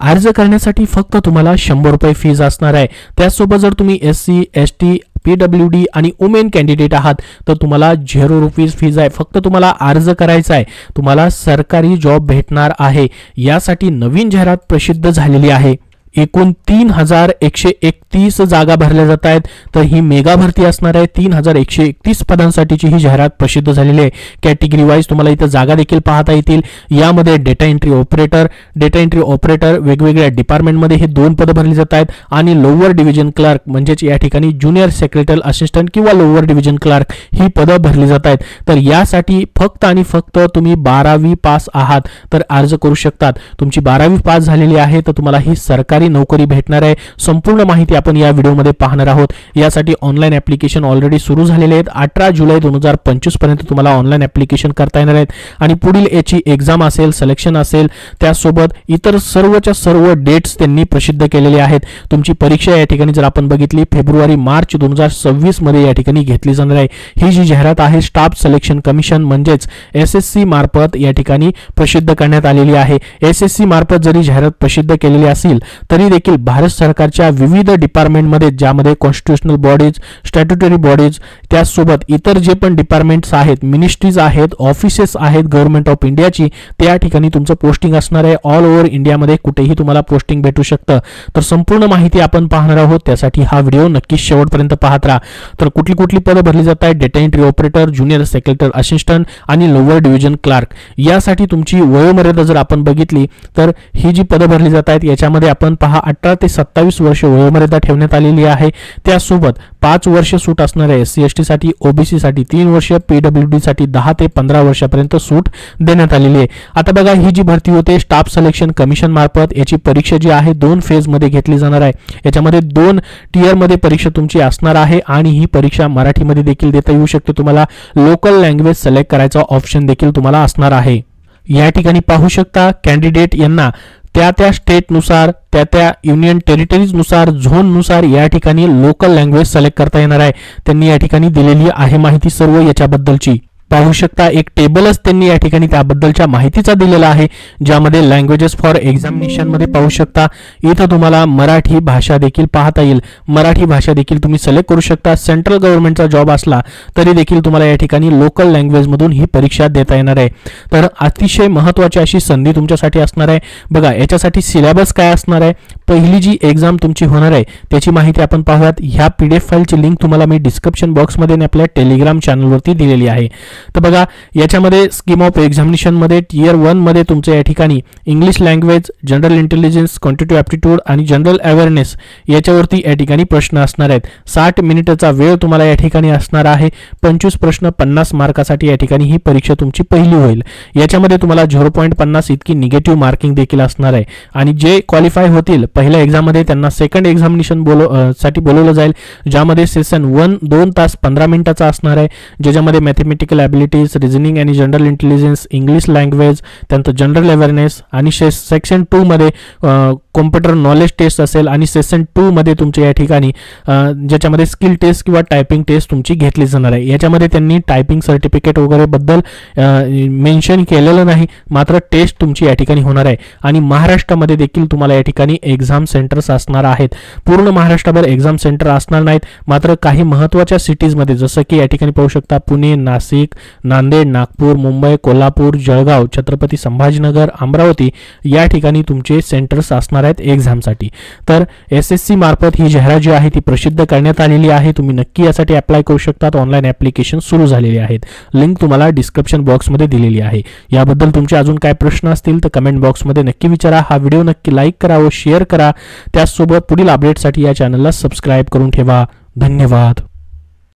अर्ज करण्यासाठी फक्त तुम्हाला 100 रुपये फीज असणार आहे। त्याचसोबत जर तुम्ही SC ST PWD आणि वुमेन कॅन्डिडेट आहात तर तुम्हाला 0 रुपीज फीज आहे। फक्त तुम्हाला अर्ज करायचा आहे, तुम्हाला सरकारी जॉब भेटणार आहे। यासाठी नवीन जाहिरात प्रसिद्ध झालेली आहे। एकूण 3131 जागा भरल्या जात आहेत। तर ही मेगा भरती असणार आहे। 3131 पदांसाठीची ही जाहिरात प्रसिद्ध झालेली आहे। कॅटेगरी वाईज तुम्हाला इथे जागा देखील पाहता येतील। यामध्ये डेटा एंट्री ऑपरेटर वेगवेगळ्या डिपार्टमेंटमध्ये हे 2 पदं भरली जात आहेत आणि लोअर डिव्हिजन क्लर्क म्हणजेच या ठिकाणी ज्युनियर सेक्रेटरी असिस्टंट किंवा लोअर डिव्हिजन क्लर्क ही पदं भरली जात आहेत। तर यासाठी फक्त आणि फक्त तुम्ही 12वी पास आहात तर अर्ज करू शकतात। तुमची 12वी पास झालेली आहे तर तुम्हाला ही सरकारी नोकरी भेटणार आहे। संपूर्ण माहिती आपण या व्हिडिओमध्ये पाहणार आहोत। यासाठी ऑनलाइन ॲप्लिकेशन ऑलरेडी सुरू झालेले आहेत। 18 जुलै 2025 पर्यंत तुम्हाला ऑनलाइन ॲप्लिकेशन करता येणार आहेत आणि पुढील याची एग्जाम असेल, सिलेक्शन असेल, त्यासोबत इतर सर्वच्या सर्व डेट्स त्यांनी प्रसिद्ध केलेले आहेत। तुमची परीक्षा या ठिकाणी जर आपण बघितली फेब्रुवारी-मार्च 2026 मध्ये या ठिकाणी घेतली जाणार आहे। ही जी जाहिरात आहे स्टाफ सिलेक्शन कमिशन म्हणजेच SSC मार्फत या ठिकाणी प्रसिद्ध करण्यात आलेली आहे। SSC मार्फत जरी जाहिरात प्रसिद्ध केलेली असेल तरी देखील भारत सरकारच्या विविध डिपार्टमेंटमध्ये ज्यामध्ये कॉन्स्टिट्यूशनल बॉडीज, स्टॅट्युटरी बॉडीज, त्यासोबत इतर जे पण डिपार्टमेंट्स आहेत, मिनिस्ट्रीज आहेत, ऑफिसेस आहेत गव्हर्नमेंट ऑफ इंडियाची, त्या ठिकाणी तुमचं पोस्टिंग असणार आहे। ऑल ओव्हर इंडियामध्ये कुठेही तुम्हाला पोस्टिंग भेटू शकतं। तर संपूर्ण माहिती आपण पाहणार आहोत। त्यासाठी हा व्हिडिओ नक्की शेवटपर्यंत पाहत राहा। तर कुठली पदं भरली जात आहेत, data entry operator, junior secretary assistant आणि लोअर डिव्हिजन क्लर्क। यासाठी तुमची वयोमर्यादा जर आपण बघितली तर ही जी पदं भरली जात आहेत याच्यामध्ये आपण 18 ते 27 वर्ष वयोमर्यादा ठेवण्यात आलेली आहे। त्यासोबत 5 वर्ष सूट असणार आहे। SC ST साठी, OBC साठी 3 वर्ष, PWD साठी 10 ते 15 वर्षापर्यंत सूट देण्यात आलेली आहे। आता बघा ही जी भरती होते स्टाफ सिलेक्शन कमिशन मार्फत, याची परीक्षा जी आहे 2 फेज मध्ये घेतली जाणार आहे। याच्यामध्ये 2 टियर मध्ये परीक्षा तुमची असणार आहे आणि ही परीक्षा मराठीमध्ये देखील देता येऊ शकते। तुम्हाला लोकल लँग्वेज सिलेक्ट करायचा ऑप्शन देखील तुम्हाला असणार आहे। या ठिकाणी पाहू शकता कॅन्डिडेट यांना त्या स्टेटनुसार, त्या युनियन टेरिटरीजनुसार, झोननुसार या ठिकाणी लोकल लँग्वेज सिलेक्ट करता येणार आहे। त्यांनी या ठिकाणी दिलेली आहे माहिती सर्व याच्याबद्दलची। पाहू शकता एक टेबलच त्यांनी या ठिकाणी त्याबद्दलच्या माहितीचा दिलेला आहे, ज्यामध्ये लँग्वेजेस फॉर एक्झामिनेशन मध्ये पाहू शकता इथं तुम्हाला मराठी भाषा देखील पाहता येईल। मराठी भाषा देखील तुम्ही सिलेक्ट करू शकता। सेंट्रल गव्हर्नमेंटचा जॉब असला तरी देखील तुम्हाला या ठिकाणी लोकल लँग्वेज मधून ही परीक्षा देता येणार आहे। तर अतिशय महत्त्वाची अशी संधी तुमच्यासाठी असणार आहे। बघा याच्यासाठी सिलेबस काय असणार आहे, पहिली जी एग्जाम तुमची होणार आहे त्याची माहिती आपण पाहूयात। ह्या PDF फाईलची लिंक तुम्हाला मी डिस्क्रिप्शन बॉक्समध्ये आणि आपल्या टेलिग्राम चॅनलवरती दिलेली आहे। तर बघा याच्यामध्ये स्कीम ऑफ एक्झामिनेशन मध्ये टियर 1 मध्ये तुमचं या ठिकाणी English language, general intelligence, quantitative aptitude आणि जनरल अवेअरनेस याच्यावरती या ठिकाणी प्रश्न असणार आहेत। 60 मिनिटाचा वेळ तुम्हाला या ठिकाणी असणार आहे। 25 प्रश्न 50 मार्कासाठी या ठिकाणी ही परीक्षा तुमची पहिली होईल। याच्यामध्ये तुम्हाला 0.50 इतकी निगेटिव्ह मार्किंग देखील असणार आहे आणि जे क्वालिफाय होतील पहिल्या एक्झाम मध्ये त्यांना सेकंड एक्झामिनेशन साठी बोलवलं जाईल, ज्यामध्ये सेशन 1 2 तास 15 मिनिटाचा असणार आहे, ज्याच्यामध्ये मॅथमॅटिकल ॲबिलिटीज, रिझनिंग आणि जनरल इंटेलिजन्स, इंग्लिश लँग्वेज, त्यानंतर जनरल अवेअरनेस आणि सेक्शन 2 मध्ये कॉम्प्युटर नॉलेज टेस्ट असेल आणि सेशन 2 मध्ये तुमच्या या ठिकाणी ज्याच्यामध्ये स्किल टेस्ट किंवा टायपिंग टेस्ट तुमची घेतली जाणार आहे। याच्यामध्ये त्यांनी टायपिंग सर्टिफिकेट वगैरे बद्दल मेन्शन केलेलं नाही, मात्र टेस्ट तुमची या ठिकाणी होणार आहे आणि महाराष्ट्रामध्ये देखील तुम्हाला या ठिकाणी एक्झाम सेंटर्स असणार आहेत। पूर्ण महाराष्ट्रभर एक्झाम सेंटर असणार नाहीत, मात्र काही महत्त्वाच्या सिटीजमध्ये जसं की या ठिकाणी पाहू शकता पुणे, नाशिक, नांदेड, नागपूर, मुंबई, कोल्हापूर, जळगाव, छत्रपती संभाजीनगर, अमरावती या ठिकाणी तुमचे सेंटर्स असणार आहेत एक्झामसाठी। तर SSC मार्फत ही जाहिरात जी आहे ती प्रसिद्ध करण्यात आलेली आहे। तुम्ही नक्की यासाठी अप्लाय करू शकता। ऑनलाइन ॲप्लिकेशन सुरू झालेले आहेत। लिंक तुम्हाला डिस्क्रिप्शन बॉक्समध्ये दिलेली आहे। याबद्दल तुमचे अजून काय प्रश्न असतील तर कमेंट बॉक्समध्ये नक्की विचारा। हा व्हिडिओ नक्की लाईक करा व शेअर करा। त्याचसोबत पुढील अपडेटसाठी या चॅनलला सबस्क्राईब करून ठेवा। धन्यवाद।